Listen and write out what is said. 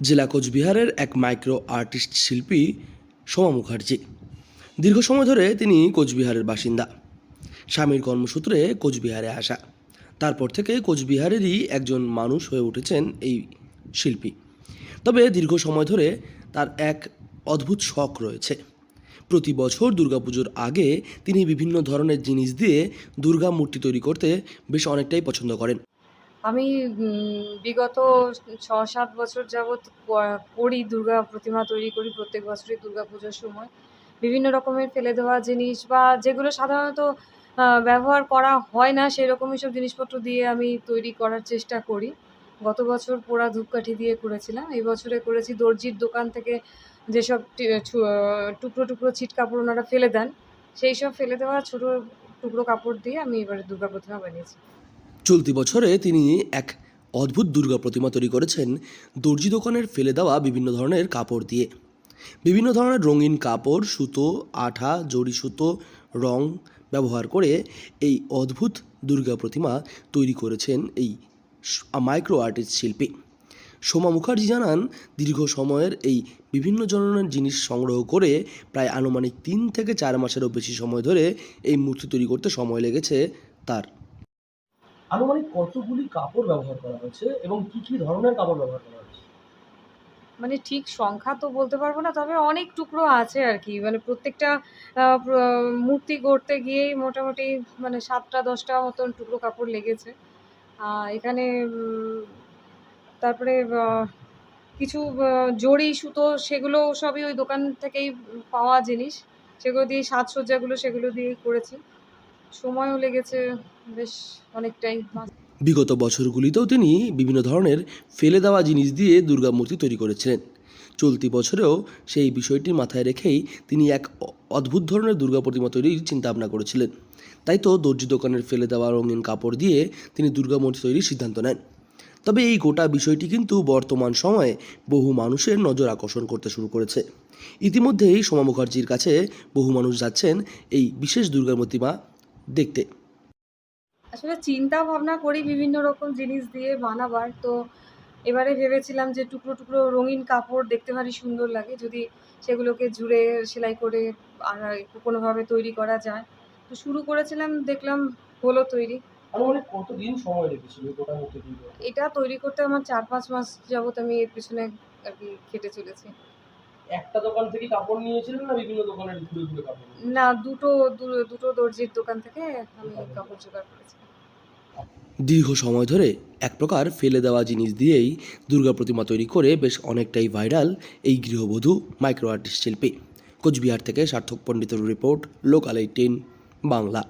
জেলা কোচবিহারের এক মাইক্রো আর্টিস্ট শিল্পী সোমা মুখার্জি। দীর্ঘ সময় ধরে তিনি কোচবিহারের বাসিন্দা। স্বামীর কর্মসূত্রে কোচবিহারে আসা, তারপর থেকে কোচবিহারেরই একজন মানুষ হয়ে উঠেছেন এই শিল্পী। তবে দীর্ঘ সময় ধরে তার এক অদ্ভুত শখ রয়েছে। প্রতি বছর দুর্গাপুজোর আগে তিনি বিভিন্ন ধরনের জিনিস দিয়ে দুর্গা মূর্তি তৈরি করতে বেশ অনেকটাই পছন্দ করেন। আমি বিগত ৬-৭ বছর যাবৎ করি, দুর্গা প্রতিমা তৈরি করি প্রত্যেক বছরই দুর্গাপুজোর সময়। বিভিন্ন রকমের ফেলে দেওয়া জিনিস বা যেগুলো সাধারণত ব্যবহার করা হয় না সেরকমই সব জিনিসপত্র দিয়ে আমি তৈরি করার চেষ্টা করি। গত বছর পোড়া ধূপকাঠি দিয়ে করেছিলাম। এই বছরে করেছি দর্জির দোকান থেকে যেসব টুকরো, টুকরো ছিট কাপড় ওনারা ফেলে দেন, সেই সব ফেলে দেওয়া ছোটো টুকরো কাপড় দিয়ে আমি এবারে দুর্গা প্রতিমা বানিয়েছি। চলতি বছরে তিনি এক অদ্ভুত দুর্গা প্রতিমা তৈরি করেছেন দর্জি দোকানের ফেলে দেওয়া বিভিন্ন ধরনের কাপড় দিয়ে। বিভিন্ন ধরনের রঙিন কাপড়, সুতো, আঠা, জড়ি সুতো, রং ব্যবহার করে এই অদ্ভুত দুর্গা প্রতিমা তৈরি করেছেন এই মাইক্রো আর্টিস্ট শিল্পী সোমা মুখার্জি। জানান, দীর্ঘ সময়ের এই বিভিন্ন ধরনের জিনিস সংগ্রহ করে প্রায় আনুমানিক ৩ থেকে ৪ মাসেরও বেশি সময় ধরে এই মূর্তি তৈরি করতে সময় লেগেছে তার। আনুমানিক কতগুলি কাপড় ব্যবহার করা হয়েছে এবং কি কি ধরনের কাপড় ব্যবহার করা হয়েছে? মানে ঠিক সংখ্যা তো বলতে পারবো না, তবে অনেক টুকরো আছে আর কি। মানে প্রত্যেকটা মূর্তি গড়তে গিয়েই মোটামুটি মানে ৭টা-১০টা মতন টুকরো কাপড় লেগেছে। এখানে তারপরে কিছু জড়ি সুতো, সেগুলো সবই ওই দোকান থেকেই পাওয়া জিনিস। সেগুলো দিয়ে সাজসজ্জাগুলো সেগুলো দিয়েই করেছি। সময়ও লেগেছে বেশ অনেকটাই। বিগত বছরগুলিতেও তিনি বিভিন্ন ধরনের ফেলে দেওয়া জিনিস দিয়ে দুর্গা মূর্তি তৈরি করেছিলেন। চলতি বছরেও সেই বিষয়টি মাথায় রেখেই তিনি এক অদ্ভুত ধরনের দুর্গা প্রতিমা তৈরির চিন্তাভাবনা করেছিলেন। তাই তো দর্জি দোকানের ফেলে দেওয়া রঙিন কাপড় দিয়ে তিনি দুর্গা মূর্তি তৈরির সিদ্ধান্ত নেন। তবে এই গোটা বিষয়টি কিন্তু বর্তমান সময়ে বহু মানুষের নজর আকর্ষণ করতে শুরু করেছে। ইতিমধ্যেই সোমা মুখার্জির কাছে বহু মানুষ যাচ্ছেন এই বিশেষ দুর্গা প্রতিমা দেখতে। আসলে চিন্তা ভাবনা করি বিভিন্ন রকম জিনিস দিয়ে বানাবার। তো এবারে ভেবেছিলাম যে টুকরো, টুকরো রঙিন কাপড় দেখতে ভারী সুন্দর লাগে। যদি সেগুলোকে জুড়ে সেলাই করে আর কোনোভাবে তৈরি করা যায়। তো শুরু করেছিলাম, দেখলাম হলো তৈরি। আনুমানিক কতদিন সময় লেগেছিল গোটা মূর্তি তৈরি করতে? এটা তৈরি করতে আমার ৪-৫ মাস যাবৎ আমি এর পেছনে আর কি খেটে চলেছি। একটা দোকান থেকে কাপড় নিয়েছিলেন না বিভিন্ন দোকানের ঘুরে ঘুরে কাপড় নিয়েছিলেন? না, দুটো দর্জির দোকান থেকে আমি কাপড় জোগাড় করেছি। দীর্ঘ সময় ধরে এক প্রকার ফেলে দেওয়া জিনিস দিয়েই দুর্গা প্রতিমা তৈরি করে বেশ অনেকটাই ভাইরাল এই গৃহবধূ মাইক্রো আর্টিস্ট শিল্পী। কোচবিহার থেকে সার্থক পণ্ডিতের রিপোর্ট, লোকাল 18 বাংলা।